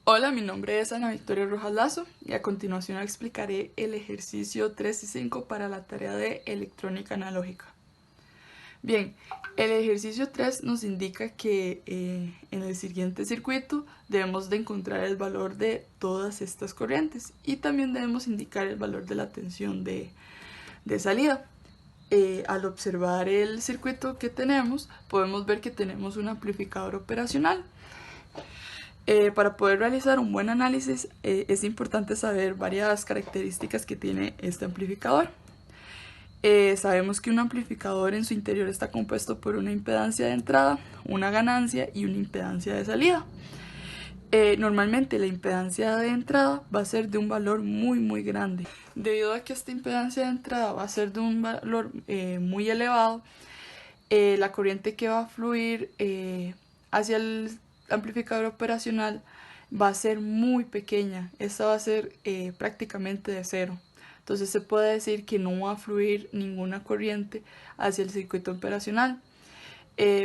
Hola, mi nombre es Ana Victoria Rojas Lazo y a continuación explicaré el ejercicio 3 y 5 para la tarea de electrónica analógica. Bien, el ejercicio 3 nos indica que en el siguiente circuito debemos de encontrar el valor de todas estas corrientes y también debemos indicar el valor de la tensión de salida. Al observar el circuito que tenemos, podemos ver que tenemos un amplificador operacional. Para poder realizar un buen análisis es importante saber varias características que tiene este amplificador. Sabemos que un amplificador en su interior está compuesto por una impedancia de entrada, una ganancia y una impedancia de salida. Normalmente la impedancia de entrada va a ser de un valor muy grande. Debido a que esta impedancia de entrada va a ser de un valor muy elevado, la corriente que va a fluir hacia el amplificador operacional va a ser muy pequeña. Esta va a ser prácticamente de cero. Entonces se puede decir que no va a fluir ninguna corriente hacia el circuito operacional.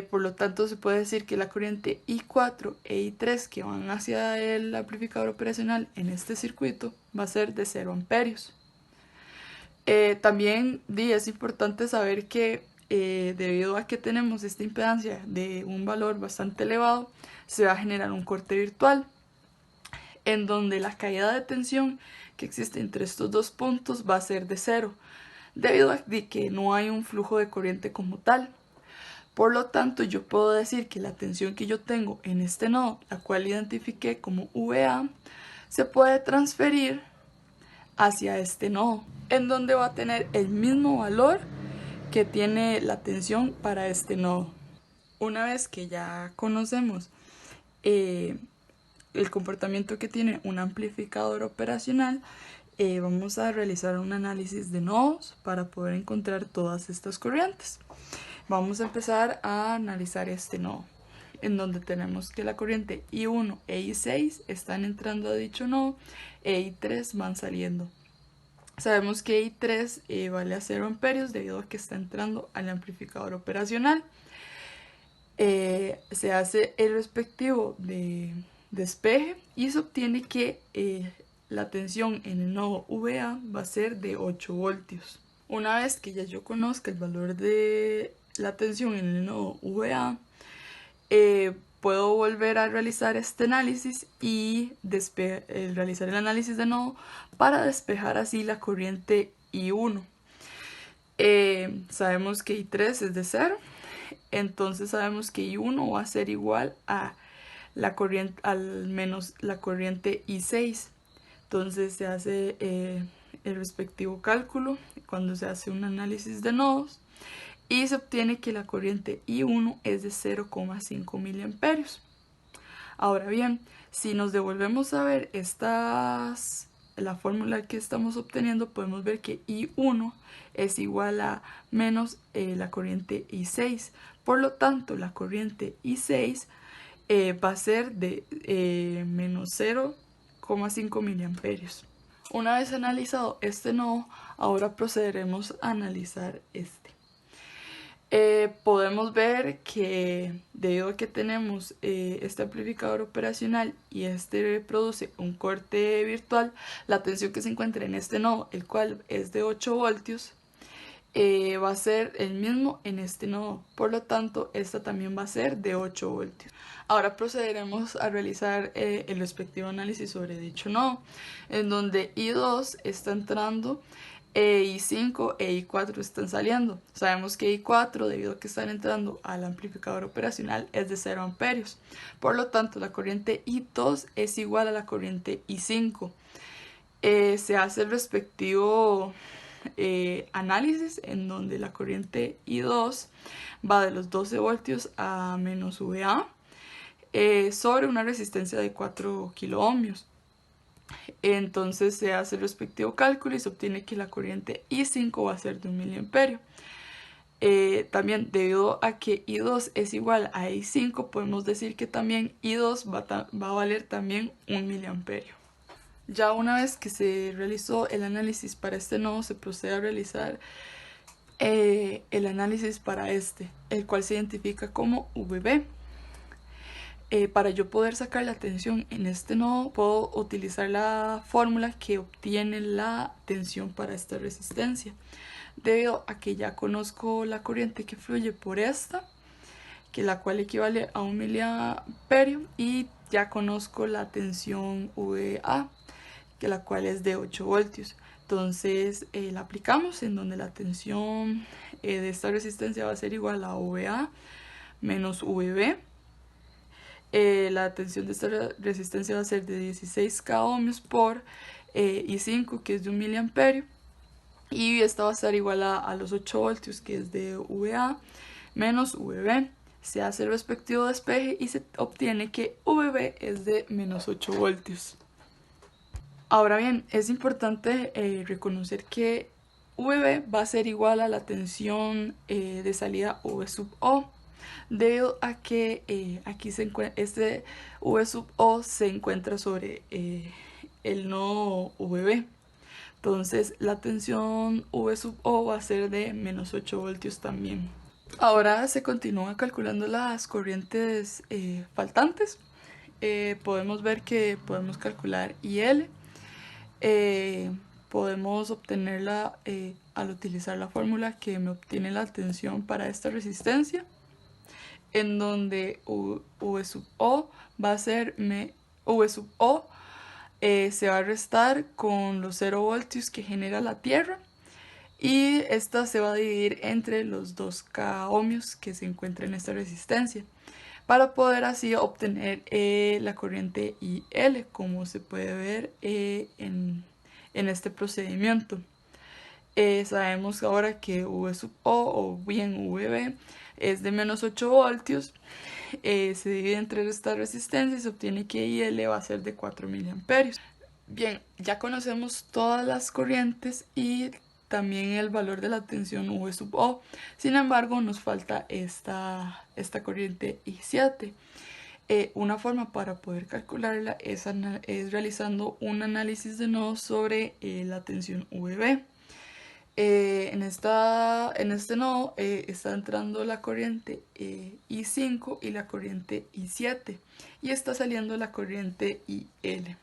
Por lo tanto se puede decir que la corriente I4 e I3 que van hacia el amplificador operacional en este circuito va a ser de 0 amperios. También es importante saber que debido a que tenemos esta impedancia de un valor bastante elevado, se va a generar un corte virtual en donde la caída de tensión que existe entre estos dos puntos va a ser de cero, debido a que no hay un flujo de corriente como tal. Por lo tanto, yo puedo decir que la tensión que yo tengo en este nodo, la cual identifiqué como VA, se puede transferir hacia este nodo, en donde va a tener el mismo valor que tiene la tensión para este nodo. Una vez que ya conocemos el comportamiento que tiene un amplificador operacional, vamos a realizar un análisis de nodos para poder encontrar todas estas corrientes. Vamos a empezar a analizar este nodo, en donde tenemos que la corriente I1 e I6 están entrando a dicho nodo e I3 van saliendo. Sabemos que I3 vale a 0 amperios debido a que está entrando al amplificador operacional. Se hace el respectivo de despeje y se obtiene que la tensión en el nodo VA va a ser de 8 voltios. Una vez que ya yo conozca el valor de la tensión en el nodo VA, puedo volver a realizar este análisis y realizar el análisis de nodo para despejar así la corriente I1. Sabemos que I3 es de 0, entonces sabemos que I1 va a ser igual a la corriente, al menos la corriente I6. Entonces se hace el respectivo cálculo cuando se hace un análisis de nodos y se obtiene que la corriente I1 es de 0,5 miliamperios. Ahora bien, si nos devolvemos a ver la fórmula que estamos obteniendo, podemos ver que I1 es igual a menos la corriente I6. Por lo tanto, la corriente I6 va a ser de menos 0,5 miliamperios. Una vez analizado este nodo, ahora procederemos a analizar este. Podemos ver que debido a que tenemos este amplificador operacional y este produce un corte virtual, la tensión que se encuentra en este nodo, el cual es de 8 voltios, va a ser el mismo en este nodo. Por lo tanto, esta también va a ser de 8 voltios. Ahora procederemos a realizar el respectivo análisis sobre dicho nodo, en donde I2 está entrando I5 e I4 están saliendo. Sabemos que I4, debido a que están entrando al amplificador operacional, es de 0 amperios. Por lo tanto, la corriente I2 es igual a la corriente I5. Se hace el respectivo análisis en donde la corriente I2 va de los 12 voltios a menos VA sobre una resistencia de 4 kiloohmios. Entonces se hace el respectivo cálculo y se obtiene que la corriente I5 va a ser de 1 miliamperio. También debido a que I2 es igual a I5, podemos decir que también I2 va a valer también 1 miliamperio. Ya una vez que se realizó el análisis para este nodo, se procede a realizar el análisis para este, el cual se identifica como VB. Para yo poder sacar la tensión en este nodo, puedo utilizar la fórmula que obtiene la tensión para esta resistencia. Debido a que ya conozco la corriente que fluye por esta, que la cual equivale a 1 miliamperio, y ya conozco la tensión VA, que la cual es de 8 voltios. Entonces la aplicamos en donde la tensión de esta resistencia va a ser igual a VA menos VB. La tensión de esta resistencia va a ser de 16 k ohmios por I5, que es de 1 miliamperio, y esta va a estar igual a los 8 voltios, que es de VA menos VB. Se hace el respectivo despeje y se obtiene que VB es de menos 8 voltios. Ahora bien, es importante reconocer que VB va a ser igual a la tensión de salida V sub O, debido a que aquí este V sub O se encuentra sobre el nodo VB. Entonces la tensión V sub O va a ser de menos 8 voltios también. Ahora se continúa calculando las corrientes faltantes. Podemos ver que podemos calcular IL. Podemos obtenerla al utilizar la fórmula que me obtiene la tensión para esta resistencia, en donde V sub O va a ser V sub O se va a restar con los 0 voltios que genera la Tierra, y esta se va a dividir entre los 2K ohmios que se encuentran en esta resistencia, para poder así obtener la corriente IL, como se puede ver en este procedimiento. Sabemos ahora que V sub O, o bien VB, es de menos 8 voltios. Se divide entre esta resistencia y se obtiene que IL va a ser de 4 miliamperios. Bien, ya conocemos todas las corrientes y también el valor de la tensión V sub O. Sin embargo, nos falta esta corriente I7. Una forma para poder calcularla es realizando un análisis de nodos sobre la tensión VB. En este nodo está entrando la corriente I5 y la corriente I7, y está saliendo la corriente IL.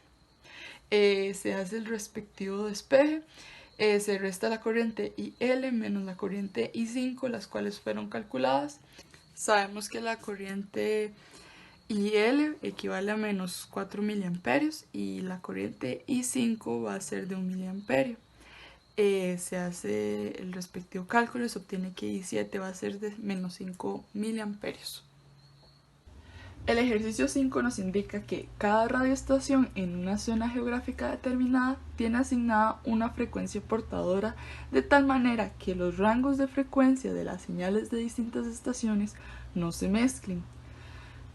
Se hace el respectivo despeje. Se resta la corriente IL menos la corriente I5, las cuales fueron calculadas. Sabemos que la corriente IL equivale a menos 4 miliamperios y la corriente I5 va a ser de 1 miliamperio. Se hace el respectivo cálculo y se obtiene que I7 va a ser de menos 5 miliamperios. El ejercicio 5 nos indica que cada radioestación en una zona geográfica determinada tiene asignada una frecuencia portadora, de tal manera que los rangos de frecuencia de las señales de distintas estaciones no se mezclen.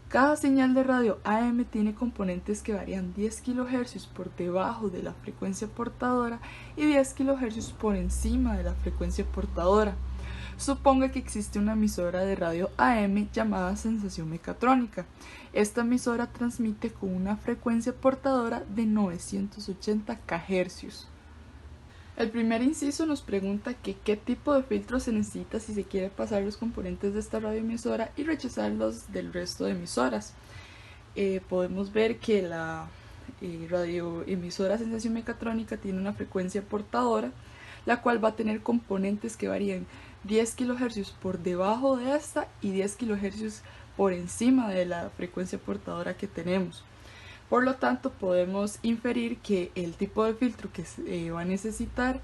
Cada señal de radio AM tiene componentes que varían 10 kHz por debajo de la frecuencia portadora y 10 kHz por encima de la frecuencia portadora. Suponga que existe una emisora de radio AM llamada sensación mecatrónica. Esta emisora transmite con una frecuencia portadora de 980 kHz. El primer inciso nos pregunta que qué tipo de filtro se necesita si se quiere pasar los componentes de esta radioemisora y rechazarlos del resto de emisoras. Podemos ver que la radioemisora sensación mecatrónica tiene una frecuencia portadora, la cual va a tener componentes que varían 10 kHz por debajo de esta y 10 kHz por encima de la frecuencia portadora que tenemos. Por lo tanto, podemos inferir que el tipo de filtro que va a necesitar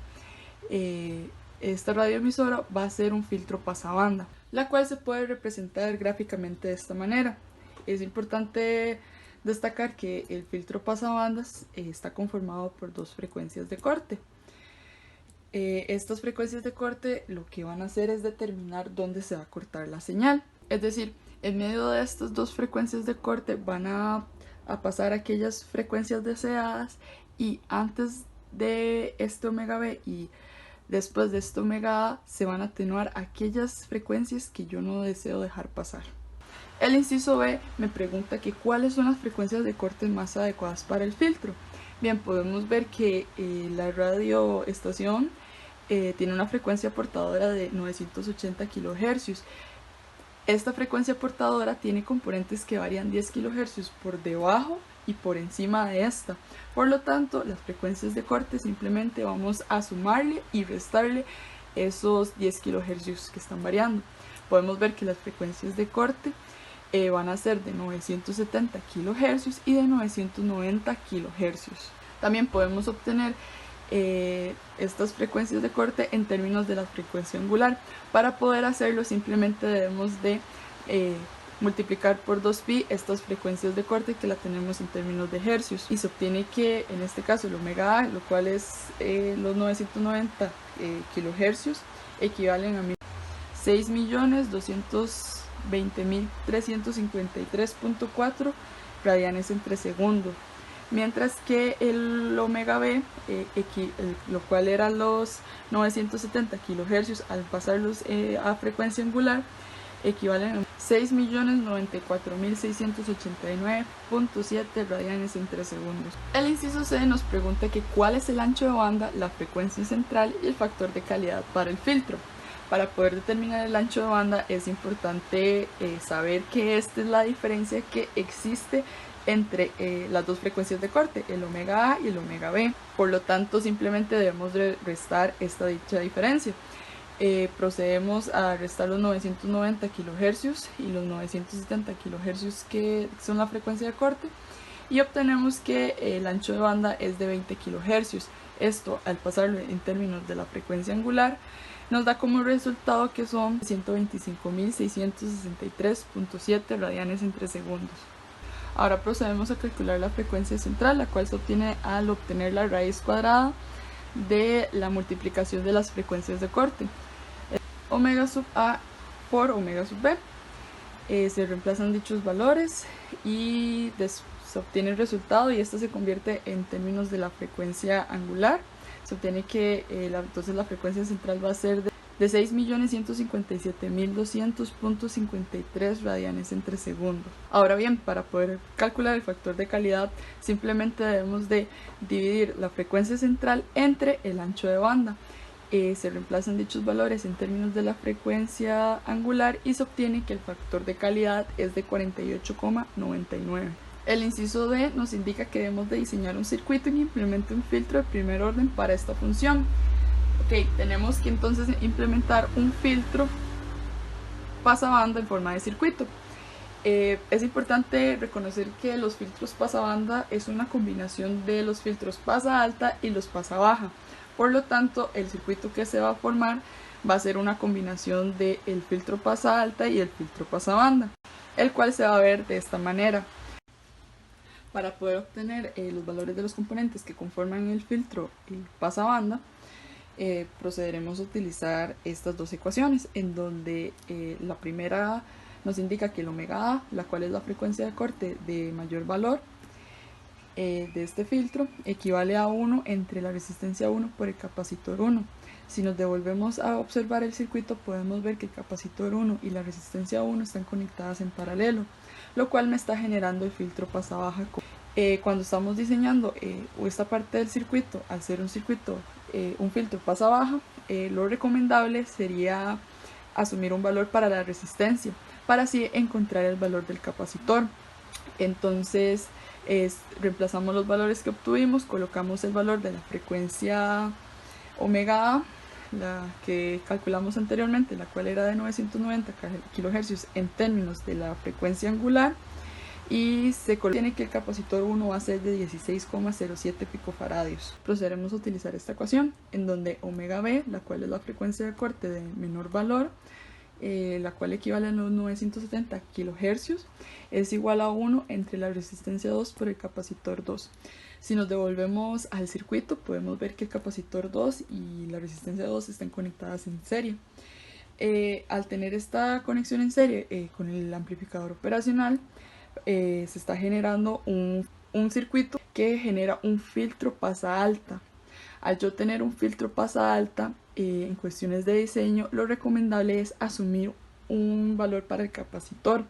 esta radioemisora va a ser un filtro pasabanda, la cual se puede representar gráficamente de esta manera. Es importante destacar que el filtro pasabandas está conformado por dos frecuencias de corte. Estas frecuencias de corte lo que van a hacer es determinar dónde se va a cortar la señal. Es decir, en medio de estas dos frecuencias de corte van a pasar aquellas frecuencias deseadas, y antes de este omega B y después de este omega A se van a atenuar aquellas frecuencias que yo no deseo dejar pasar. El inciso B me pregunta que cuáles son las frecuencias de corte más adecuadas para el filtro. Bien, podemos ver que la radioestación tiene una frecuencia portadora de 980 kHz. Esta frecuencia portadora tiene componentes que varían 10 kHz por debajo y por encima de esta. Por lo tanto, las frecuencias de corte simplemente vamos a sumarle y restarle esos 10 kHz que están variando. Podemos ver que las frecuencias de corte van a ser de 970 kHz y de 990 kHz. También podemos obtener estas frecuencias de corte en términos de la frecuencia angular. Para poder hacerlo simplemente debemos de multiplicar por 2pi estas frecuencias de corte que la tenemos en términos de hercios, y se obtiene que en este caso el omega A, lo cual es los 990 kHz, equivalen a 6.220.353.4 radianes entre segundo, mientras que el omega B, lo cual eran los 970 kHz, al pasarlos a frecuencia angular, equivalen a 6.094.689.7 radianes entre segundos. El inciso C nos pregunta que cuál es el ancho de banda, la frecuencia central y el factor de calidad para el filtro. Para poder determinar el ancho de banda es importante saber que esta es la diferencia que existe entre las dos frecuencias de corte, el omega A y el omega B. Por lo tanto, simplemente debemos restar esta dicha diferencia. Procedemos a restar los 990 kHz y los 970 kHz que son la frecuencia de corte, y obtenemos que el ancho de banda es de 20 kHz. Esto, al pasarlo en términos de la frecuencia angular, nos da como resultado que son 125.663.7 radianes entre segundos. Ahora procedemos a calcular la frecuencia central, la cual se obtiene al obtener la raíz cuadrada de la multiplicación de las frecuencias de corte. Omega sub A por omega sub B. Se reemplazan dichos valores y se obtiene el resultado, y esto se convierte en términos de la frecuencia angular. Se obtiene que entonces la frecuencia central va a ser de 6.157.200.53 radianes entre segundos. Ahora bien, para poder calcular el factor de calidad, simplemente debemos de dividir la frecuencia central entre el ancho de banda. Se reemplazan dichos valores en términos de la frecuencia angular y se obtiene que el factor de calidad es de 48,99. El inciso D nos indica que debemos de diseñar un circuito y implemente un filtro de primer orden para esta función. Ok, tenemos que entonces implementar un filtro pasabanda en forma de circuito. Es importante reconocer que los filtros pasabanda es una combinación de los filtros pasa alta y los pasa baja. Por lo tanto, el circuito que se va a formar va a ser una combinación del filtro pasa alta y el filtro pasabanda, el cual se va a ver de esta manera. Para poder obtener los valores de los componentes que conforman el filtro pasabanda, procederemos a utilizar estas dos ecuaciones, en donde la primera nos indica que el omega A, la cual es la frecuencia de corte de mayor valor de este filtro, equivale a 1 entre la resistencia 1 por el capacitor 1. Si nos devolvemos a observar el circuito, podemos ver que el capacitor 1 y la resistencia 1 están conectadas en paralelo, lo cual me está generando el filtro pasa baja. Cuando estamos diseñando esta parte del circuito, al ser un circuito, un filtro pasa baja, lo recomendable sería asumir un valor para la resistencia, para así encontrar el valor del capacitor. Entonces reemplazamos los valores que obtuvimos, colocamos el valor de la frecuencia omega A, la que calculamos anteriormente, la cual era de 990 kHz en términos de la frecuencia angular, y se tiene que el capacitor 1 va a ser de 16,07 picofaradios. Procederemos a utilizar esta ecuación, en donde omega B, la cual es la frecuencia de corte de menor valor, la cual equivale a los 970 kHz, es igual a 1 entre la resistencia 2 por el capacitor 2. Si nos devolvemos al circuito, podemos ver que el capacitor 2 y la resistencia 2 están conectadas en serie. Al tener esta conexión en serie con el amplificador operacional, se está generando un circuito que genera un filtro pasa alta. Al yo tener un filtro pasa alta, en cuestiones de diseño, lo recomendable es asumir un valor para el capacitor,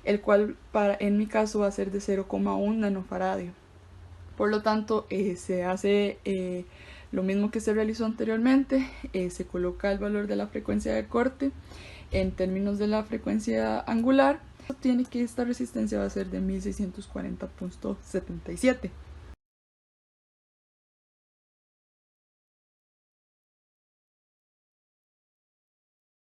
el cual en mi caso va a ser de 0,1 nanofaradio. Por lo tanto, se hace lo mismo que se realizó anteriormente, se coloca el valor de la frecuencia de corte en términos de la frecuencia angular, obtiene que esta resistencia va a ser de 1640.77.